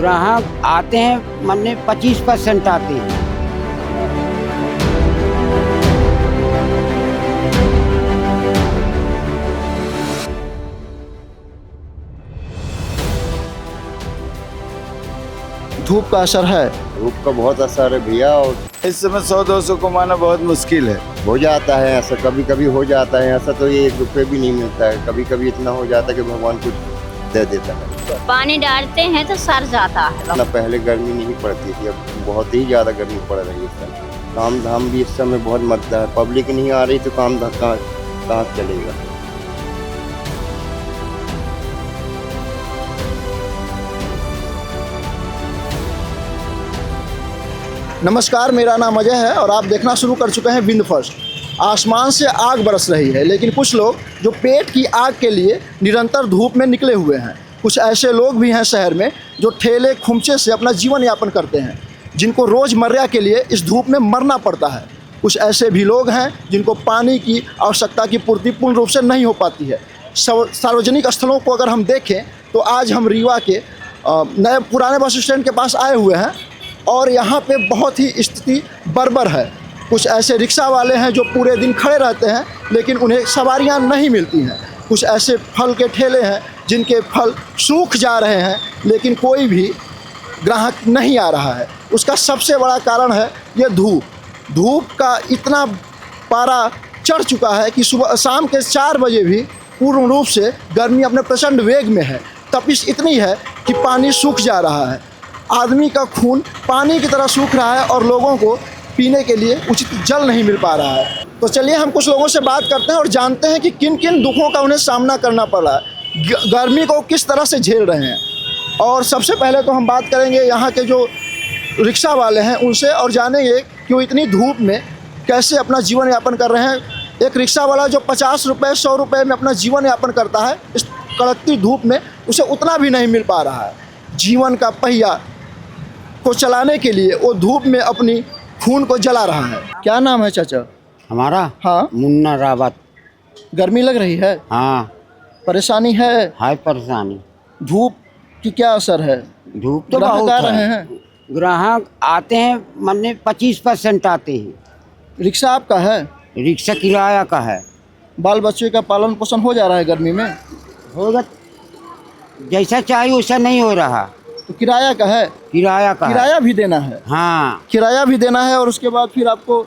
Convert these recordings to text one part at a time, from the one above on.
ग्राहक आते हैं, माने 25% आते हैं। धूप का असर है। धूप का बहुत असर है भैया, और इस समय 100-200 कमाना बहुत मुश्किल है। हो जाता है ऐसा, कभी कभी हो जाता है ऐसा, तो ये 1 रुपये भी नहीं मिलता है। कभी कभी इतना हो जाता है कि भगवान कुछ दे देता है। पानी डालते हैं तो सर जाता है। ना पहले गर्मी नहीं पड़ती थी, अब बहुत ही ज़्यादा गर्मी पड़ रही है इस समय। काम धाम भी इस समय बहुत मद्दा है, पब्लिक नहीं आ रही तो काम धाम कहाँ चलेगा। नमस्कार, मेरा नाम अजय है और आप देखना शुरू कर चुके हैं विंड फर्स्ट। आसमान से आग बरस रही है, लेकिन कुछ लोग जो पेट की आग के लिए निरंतर धूप में निकले हुए हैं। कुछ ऐसे लोग भी हैं शहर में जो ठेले खुमचे से अपना जीवन यापन करते हैं, जिनको रोज़मर्रा के लिए इस धूप में मरना पड़ता है। कुछ ऐसे भी लोग हैं जिनको पानी की आवश्यकता की पूर्ति पूर्ण रूप से नहीं हो पाती है। सार्वजनिक स्थलों को अगर हम देखें तो आज हम रीवा के नए पुराने बस स्टैंड के पास आए हुए हैं और यहाँ पे बहुत ही स्थिति बर्बर है। कुछ ऐसे रिक्शा वाले हैं जो पूरे दिन खड़े रहते हैं, लेकिन उन्हें सवारियाँ नहीं मिलती हैं। कुछ ऐसे फल के ठेले हैं जिनके फल सूख जा रहे हैं, लेकिन कोई भी ग्राहक नहीं आ रहा है। उसका सबसे बड़ा कारण है ये धूप का इतना पारा चढ़ चुका है कि सुबह शाम के 4 बजे भी पूर्ण रूप से गर्मी अपने प्रचंड वेग में है। तपिश इतनी है कि पानी सूख जा रहा है। आदमी का खून पानी की तरह सूख रहा है और लोगों को पीने के लिए उचित जल नहीं मिल पा रहा है। तो चलिए हम कुछ लोगों से बात करते हैं और जानते हैं कि किन किन दुखों का उन्हें सामना करना पड़ रहा है, गर्मी को किस तरह से झेल रहे हैं। और सबसे पहले तो हम बात करेंगे यहाँ के जो रिक्शा वाले हैं उनसे और जानेंगे कि वो इतनी धूप में कैसे अपना जीवन यापन कर रहे हैं। एक रिक्शा वाला जो 50 रुपये 100 रुपये में अपना जीवन यापन करता है, इस कड़कती धूप में उसे उतना भी नहीं मिल पा रहा है। जीवन का पहिया को चलाने के लिए वो धूप में अपनी खून को जला रहा है। क्या नाम है चाचा? हमारा? हाँ। मुन्ना रावत। गर्मी लग रही है? हाँ। परेशानी है? परेशानी। धूप की क्या असर है? धूप तो ग्राहक बहुत आ है। रहे हैं? ग्राहक आते हैं, माने 25% आते हैं। रिक्शा आपका है? रिक्शा किराया का है। बाल बच्चे का पालन पोषण हो जा रहा है गर्मी में? होगा, जैसा चाहिए वैसा नहीं हो रहा। तो किराया का है? किराया भी देना है? हाँ, किराया भी देना है और उसके बाद फिर आपको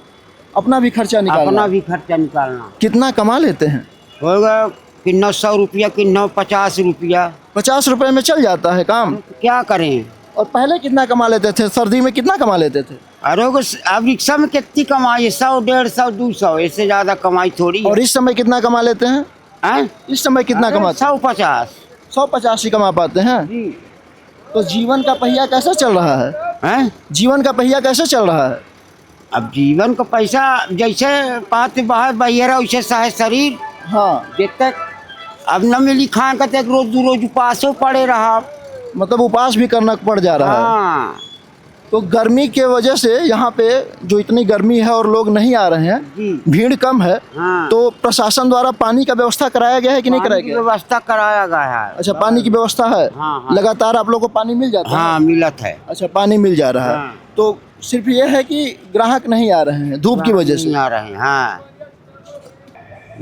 अपना भी खर्चा निकालना। कितना कमा लेते हैं? होगा कि 900 रुपया कि 950 रुपया। 50 रुपये में चल जाता है काम? क्या करें। और पहले कितना कमा लेते थे? सर्दी में कितना कमा लेते थे? अरे अब रिक्शा में कितनी कमाई? 100, 150, 200, इससे ज्यादा कमाई थोड़ी है। और इस समय कितना कमा लेते हैं? इस समय कितना कमाते? 150। 150 ही कमा पाते हैं जी। तो जीवन का पहिया कैसे चल रहा है? जीवन का पहिया कैसे चल रहा है? अब जीवन का पैसा जैसे पात बाहर बहिरा वैसे साहे शरीर। हाँ। जब तक अब न मिली खान का तक रोज उपासों पड़े रहा। मतलब उपास भी करना पड़ जा रहा है। हाँ। तो गर्मी के वजह से यहाँ पे जो इतनी गर्मी है और लोग नहीं आ रहे हैं, भीड़ कम है। हाँ। तो प्रशासन द्वारा पानी का व्यवस्था कराया गया है कि नहीं कराया गया? व्यवस्था कराया गया है। अच्छा, पानी की व्यवस्था है? हाँ। लगातार आप लोग को पानी मिल जाता है? हाँ, मिलत है। अच्छा, पानी मिल जा रहा है। हाँ। तो सिर्फ ये है कि ग्राहक नहीं आ रहे हैं धूप की वजह से? नहीं आ रहे हैं। हाँ।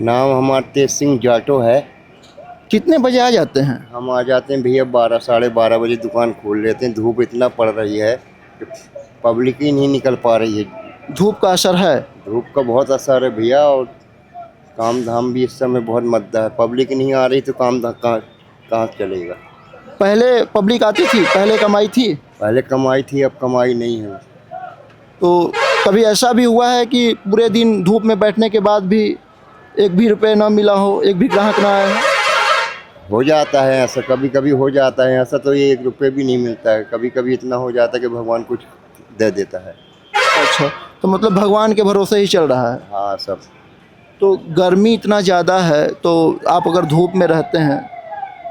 नाम हमारा तेज सिंह जाटो है। कितने बजे आ जाते हैं? हम आ जाते हैं भैया 12 साढ़े 12 बजे दुकान खोल लेते हैं। धूप इतना पड़ रही है कि पब्लिक ही नहीं निकल पा रही है। धूप का असर है? धूप का बहुत असर है भैया, और काम धाम भी इस समय बहुत मद्दा है। पब्लिक नहीं आ रही तो काम धाम कहाँ चलेगा। पहले पब्लिक आती थी, पहले कमाई थी? पहले कमाई थी, अब कमाई नहीं है। तो कभी ऐसा भी हुआ है कि पूरे दिन धूप में बैठने के बाद भी 1 भी रुपये ना मिला हो, 1 भी ग्राहक ना आया हो? हो जाता है ऐसा, कभी कभी हो जाता है ऐसा, तो ये 1 रुपये भी नहीं मिलता है। कभी कभी इतना हो जाता है कि भगवान कुछ दे देता है। अच्छा, तो मतलब भगवान के भरोसे ही चल रहा है? हाँ सब। तो गर्मी इतना ज़्यादा है, तो आप अगर धूप में रहते हैं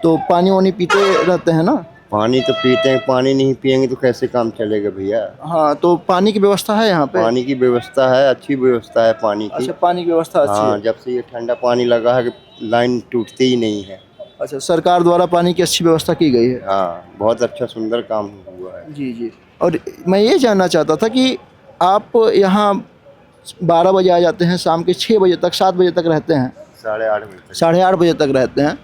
तो पानी वानी पीते रहते हैं ना? पानी तो पीते हैं, पानी नहीं पियेंगे तो कैसे काम चलेगा भैया। हाँ, तो पानी की व्यवस्था है यहाँ पे? पानी की व्यवस्था है, अच्छी व्यवस्था है पानी की। अच्छा, पानी की व्यवस्था अच्छी हाँ, है। जब से ये ठंडा पानी लगा है कि लाइन टूटती ही नहीं है। अच्छा, सरकार द्वारा पानी की अच्छी व्यवस्था की गई है। हाँ, बहुत अच्छा सुंदर काम हुआ है। जी जी। और मैं ये जानना चाहता था कि आप यहाँ 12 बजे आ जाते हैं, शाम के 6 बजे तक, 7 बजे तक रहते हैं, 8:30 बजे तक। 8:30 बजे तक रहते हैं।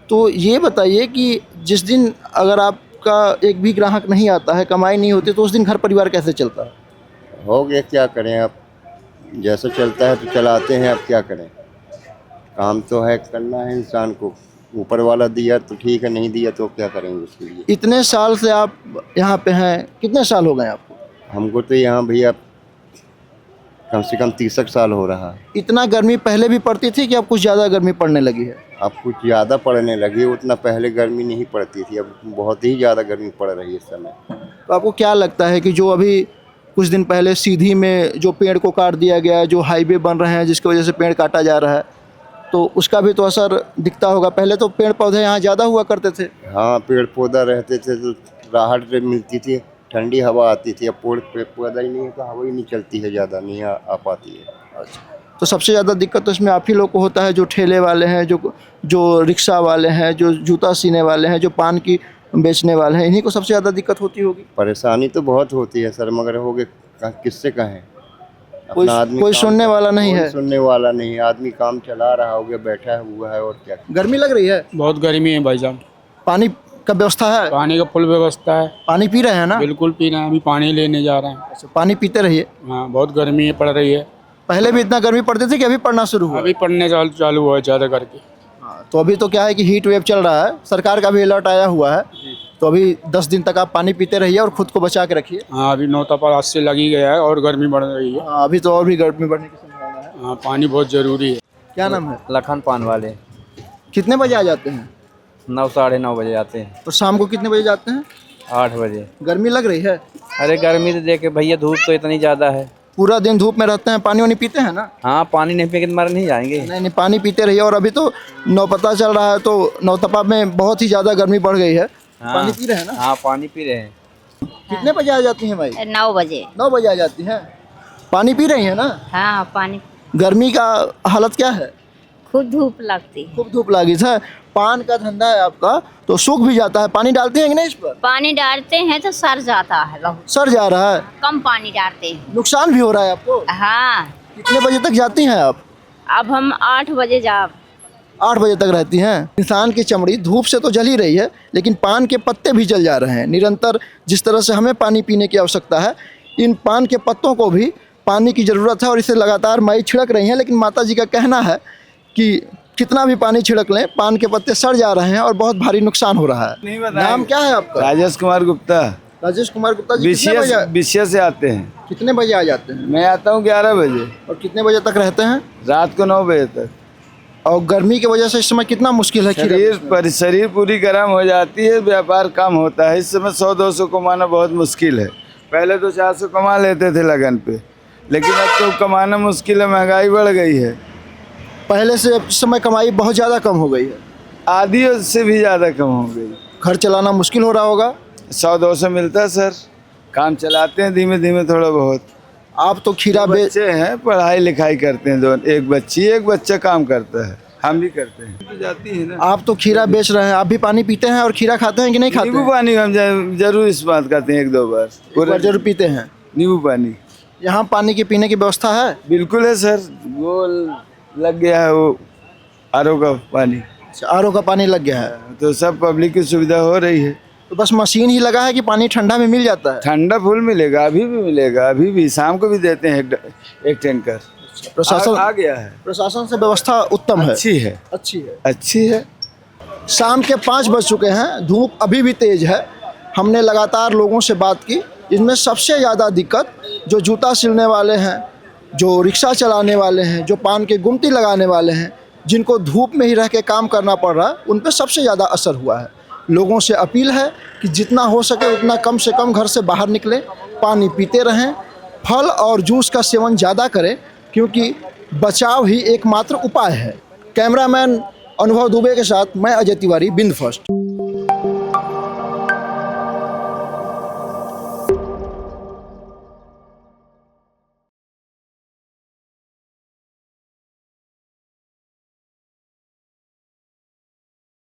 तो ये बताइए कि जिस दिन अगर आपका एक भी ग्राहक नहीं आता है, कमाई नहीं होती, तो उस दिन घर परिवार कैसे चलता है? हो गया, क्या करें अब, जैसा चलता है तो चलाते हैं, अब क्या करें, काम तो है, करना है इंसान को, ऊपर वाला दिया तो ठीक है, नहीं दिया तो क्या करेंगे उसके लिए। इतने साल से आप यहाँ पे हैं, कितने साल हो गए आपको? हमको तो यहाँ भैया कम से कम 30 साल हो रहा है। इतना गर्मी पहले भी पड़ती थी कि अब कुछ ज़्यादा गर्मी पड़ने लगी है? अब कुछ ज़्यादा पड़ने लगी, उतना पहले गर्मी नहीं पड़ती थी, अब बहुत ही ज़्यादा गर्मी पड़ रही है इस समय। तो आपको क्या लगता है कि जो अभी कुछ दिन पहले सीधी में जो पेड़ को काट दिया गया है, जो हाईवे बन रहे हैं जिसकी वजह से पेड़ काटा जा रहा है, तो उसका भी तो असर दिखता होगा? पहले तो पेड़ पौधे यहाँ ज़्यादा हुआ करते थे। हाँ, पेड़ पौधा रहते थे तो राहत मिलती थी, ठंडी हवा आती थी। अब पेड़ पौधा ही नहीं है तो हवा ही नहीं चलती है, ज़्यादा नहीं आ पाती है। तो सबसे ज़्यादा दिक्कत तो इसमें आप ही लोग को होता है, जो ठेले वाले हैं, जो रिक्शा वाले हैं, जो जूता सीने वाले हैं, जो पान की बेचने वाले हैं, इन्हीं को सबसे ज़्यादा दिक्कत होती होगी। परेशानी तो बहुत होती है सर, मगर हो गए किससे कहें, कोई सुनने वाला नहीं है। सुनने वाला नहीं है, आदमी काम चला रहा हो गया, बैठा हुआ है, और क्या। गर्मी लग रही है? बहुत गर्मी है भाईजान। पानी का व्यवस्था है? पानी का फुल व्यवस्था है। पानी पी रहे हैं ना? बिल्कुल पी रहे हैं, अभी पानी लेने जा रहे हैं। अच्छा, पानी पीते रहिए। हाँ, बहुत गर्मी पड़ रही है। पहले भी इतना गर्मी पड़ती थी कि अभी पड़ना शुरू हुआ? अभी पड़ने चालू हुआ है ज़्यादा करके। हाँ, तो अभी तो क्या है कि हीट वेव चल रहा है, सरकार का भी अलर्ट आया हुआ है, तो अभी 10 दिन तक आप पानी पीते रहिए और खुद को बचा के रखिए। हाँ, अभी नौतपा आज से लगी गया है और गर्मी बढ़ रही है। हाँ, अभी तो और भी गर्मी बढ़ने की संभावना है। हाँ, पानी बहुत ज़रूरी है। क्या नाम है? लखन पान वाले। कितने बजे आ जाते हैं? 9 साढ़े 9 बजे आते हैं। और शाम को कितने बजे जाते हैं? 8 बजे। गर्मी लग रही है? अरे गर्मी तो देखे भैया, धूप तो इतनी ज़्यादा है। पूरा दिन धूप में रहते हैं, पानी वानी पीते हैं ना? हाँ, पानी नहीं पी के मर नहीं जाएंगे। नहीं नहीं, पानी पीते रहिए। और अभी तो नौपता चल रहा है, तो नौतपा में बहुत ही ज़्यादा गर्मी बढ़ गई है। हाँ, पानी पी रहे हैं ना? हाँ, पानी पी रहे हैं। कितने बजे आ जाती हैं भाई? 9 बजे। 9 बजे आ जाती हैं। पानी पी रही हैं ना? हाँ, पानी गर्मी का हालत क्या है? खूब धूप लगती। खूब धूप लगी है। पान का धंधा है आपका, तो सूख भी जाता है। पानी डालते हैं कि नहीं इस पर? पानी डालते हैं तो सर जाता है बहुत। सर जा रहा है? कम पानी डालते हैं। नुकसान भी हो रहा है आपको? हाँ, कितने बजे तक जाती हैं आप? अब हम 8 बजे जा। 8 बजे तक रहती हैं। इंसान की चमड़ी धूप से तो जल ही रही है, लेकिन पान के पत्ते भी जल जा रहे हैं। निरंतर जिस तरह से हमें पानी पीने की आवश्यकता है, इन पान के पत्तों को भी पानी की ज़रूरत है, और इसे लगातार माई छिड़क रही हैं। लेकिन माता जी का कहना है कि कितना भी पानी छिड़क लें, पान के पत्ते सड़ जा रहे हैं और बहुत भारी नुकसान हो रहा है। नाम क्या है आपका? राजेश कुमार गुप्ता। राजेश कुमार गुप्ता जी, विषय से आते हैं। कितने बजे आ जाते हैं? मैं आता हूँ 11 बजे और कितने बजे तक रहते हैं? रात को 9 बजे तक। और गर्मी की वजह से इस समय कितना मुश्किल है? शरीर पूरी गर्म हो जाती है, व्यापार कम होता है। इस समय 100-200 कमाना बहुत मुश्किल है। पहले तो 400 कमा लेते थे लगन पे, लेकिन अब तो कमाना मुश्किल है, महंगाई बढ़ गई है। पहले से इस समय कमाई बहुत ज़्यादा कम हो गई है। आधी से भी ज़्यादा कम हो गई। घर चलाना मुश्किल हो रहा होगा। 100-200 मिलता है सर, काम चलाते हैं धीमे धीमे थोड़ा बहुत। आप तो खीरा बच्चे हैं, पढ़ाई लिखाई करते हैं, दोनों, एक बच्ची एक बच्चा काम करता है, हम भी करते हैं। तो जाती है ना। आप तो खीरा बेच रहे हैं, आप भी पानी पीते हैं और खीरा खाते हैं कि नहीं खाते? नींबू पानी हम जरूर इस्तेमाल करते हैं, 1-2 बार पूरा जरूर पीते हैं नींबू पानी। यहाँ पानी के पीने की व्यवस्था है? बिल्कुल है सर, वो लग गया है, वो आरओ का पानी। आरओ का पानी लग गया है, तो सब पब्लिक की सुविधा हो रही है। तो बस मशीन ही लगा है कि पानी ठंडा में मिल जाता है? ठंडा फुल मिलेगा, अभी भी मिलेगा, अभी भी शाम को भी देते हैं एक टैंकर। प्रशासन आ गया है, प्रशासन से व्यवस्था उत्तम है? अच्छी है, अच्छी है, अच्छी है। शाम के 5 बज चुके हैं, धूप अभी भी तेज है। हमने लगातार लोगों से बात की। इसमें सबसे ज़्यादा दिक्कत जो जूता सिलने वाले हैं, जो रिक्शा चलाने वाले हैं, जो पान के गुमटी लगाने वाले हैं, जिनको धूप में ही रह के काम करना पड़ रहा है, उन पर सबसे ज़्यादा असर हुआ है। लोगों से अपील है कि जितना हो सके उतना कम से कम घर से बाहर निकलें, पानी पीते रहें, फल और जूस का सेवन ज़्यादा करें, क्योंकि बचाव ही एकमात्र उपाय है। कैमरामैन अनुभव दुबे के साथ मैं अजय तिवारी, बिंद फर्स्ट।